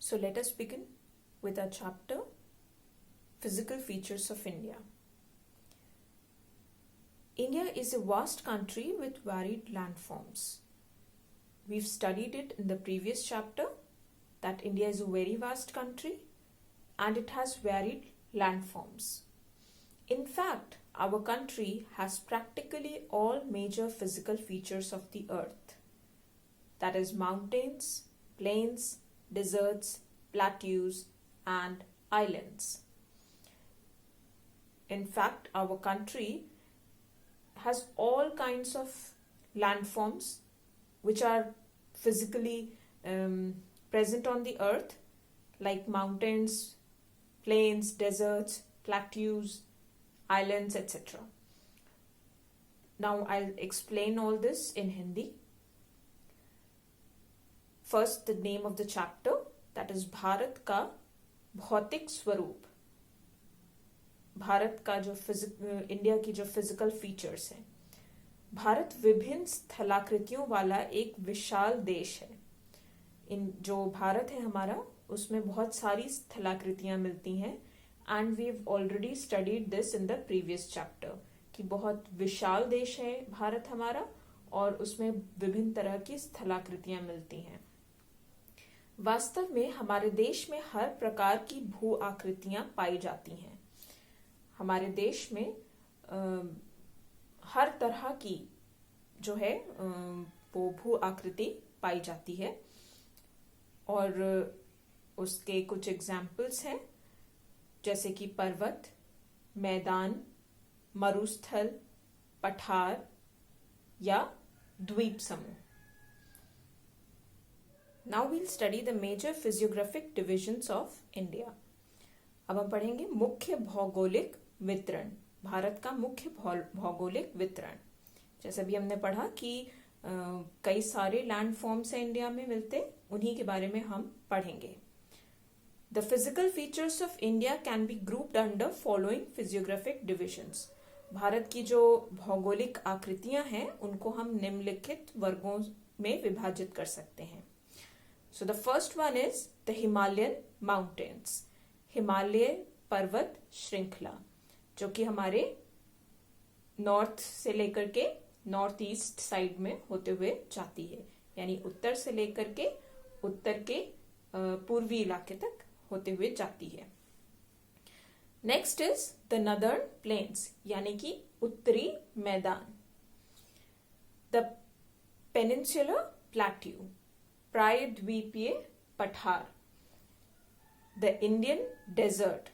So let us begin with our chapter Physical Features of India. India is a vast country with varied landforms. We've studied it in the previous chapter that India is a very vast country and it has varied landforms. In fact, our country has practically all major physical features of the earth. That is mountains, plains, deserts, plateaus and islands. In fact, our country has all kinds of landforms which are physically present on the earth, like mountains, plains, deserts, plateaus, islands, etc. Now I'll explain all this in Hindi. First, the name of the chapter, that is Bharat का भौतिक स्वरूप. भारत का जो India की जो physical features हैं. भारत विभिन्न स्थलाकृतियों वाला एक विशाल देश है. इन जो भारत है हमारा, उसमें बहुत सारी स्थलाकृतियां मिलती हैं and we have already studied this in the previous chapter कि बहुत विशाल देश है भारत हमारा और उसमें विभिन्न तरह की स्थलाकृतियां मिलती हैं. वास्तव में हमारे देश में हर प्रकार की भू आकृतियां पाई जाती हैं. हमारे देश में हर तरह की जो है वो भू आकृति पाई जाती है और उसके कुछ एग्जाम्पल्स हैं जैसे कि पर्वत, मैदान, मरुस्थल, पठार या द्वीप समूह. Now we'll study the major physiographic divisions of India. अब हम पढ़ेंगे मुख्य भौगोलिक वितरण. भारत का मुख्य भौगोलिक वितरण. जैसे भी हमने पढ़ा कि कई सारे लैंड फॉर्म्स हैं इंडिया में मिलते, उन्हीं के बारे में हम पढ़ेंगे. The physical features of India can be grouped under following physiographic divisions. Bharat की जो भौगोलिक आकृतियां हैं उनको हम निम्नलिखित वर्गों में विभाजित कर सकते हैं. So the first one is the Himalayan mountains. Himalaya पर्वत श्रृंखला जो कि हमारे नॉर्थ से लेकर के नॉर्थ ईस्ट साइड में होते हुए जाती है, यानी उत्तर से लेकर के उत्तर के पूर्वी इलाके तक होते हुए जाती है. Next is the northern plains यानी कि उत्तरी मैदान. द पेनिनसुलर प्लेट्यू प्रायद्वीपीय पठार. द इंडियन डेजर्ट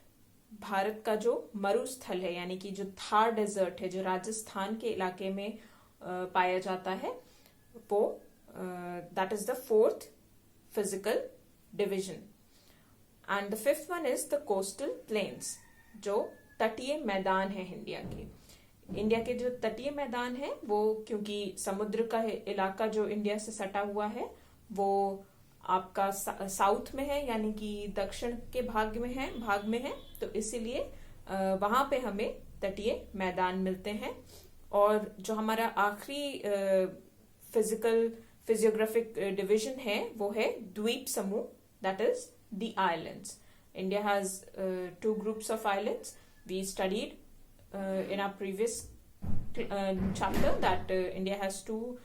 भारत का जो मरुस्थल है यानी कि जो थार डेजर्ट है जो राजस्थान के इलाके में पाया जाता है वो that is the fourth physical division. And the fifth one is the coastal planes जो तटीय मैदान है इंडिया के. इंडिया के जो तटीय मैदान है वो क्योंकि समुद्र का इलाका जो इंडिया से सटा हुआ है वो आपका साउथ में है यानी कि दक्षिण के भाग में है तो इसीलिए वहां पे हमें तटीय मैदान मिलते हैं. और जो हमारा आखिरी फिजियोग्राफिक डिवीजन है वो है द्वीप समूह, that is the islands. India has two groups of islands. We studied in our previous chapter that India has two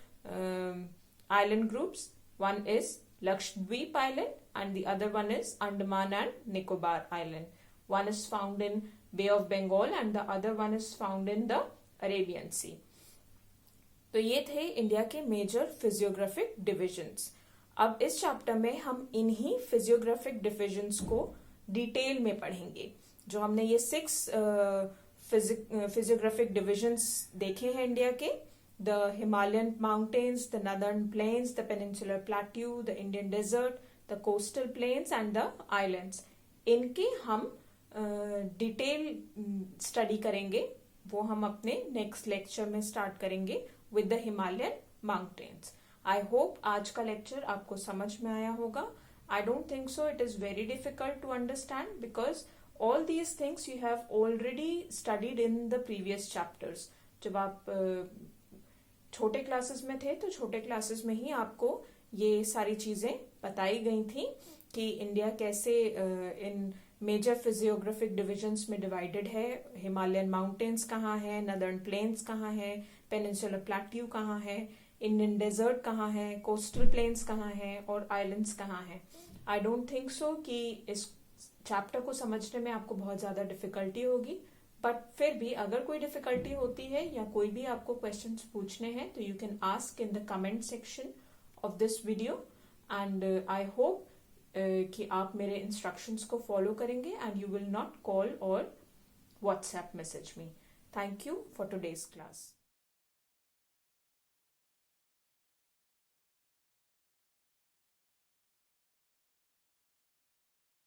island groups. One is Lakshadweep Island and the other one is Andaman and Nicobar Island. One is found in Bay of Bengal and the other one is found in the Arabian Sea. तो ये थे India के major physiographic divisions. अब इस chapter में हम इन्हीं physiographic divisions को डिटेल में पढ़ेंगे. जो हमने ये 6 फिजियोग्राफिक डिविजन्स देखे हैं इंडिया के, the Himalayan mountains, the northern plains, the peninsular plateau, the Indian desert, the coastal plains and the islands. इनके हम डिटेल स्टडी करेंगे. वो हम अपने नेक्स्ट लेक्चर में स्टार्ट करेंगे with the Himalayan mountains. I hope आज का लेक्चर आपको समझ में आया होगा. I don't think so it is very difficult to understand because all these things you have already studied in the previous chapters. जब आप छोटे क्लासेस में थे तो छोटे क्लासेस में ही आपको ये सारी चीजें बताई गई थी कि इंडिया कैसे इन मेजर फिजियोग्राफिक डिविजन्स में डिवाइडेड है। हिमालयन माउंटेन्स कहाँ है, नदर्न प्लेन्स कहाँ है, पेनिनसुलर प्लेट्यू कहाँ है, इंडियन डेजर्ट कहाँ है, कोस्टल प्लेन्स कहाँ है और आइलैंड्स कहाँ है। आई डोंट थिंक सो कि इस चैप्टर को समझने में आपको बहुत ज्यादा डिफिकल्टी होगी, बट फिर भी अगर कोई डिफिकल्टी होती है या कोई भी आपको क्वेश्चंस पूछने हैं तो you can ask in the comment section of this video. And I hope कि आप मेरे इंस्ट्रक्शंस को फॉलो करेंगे and you will not call or WhatsApp message me. Thank you for today's class.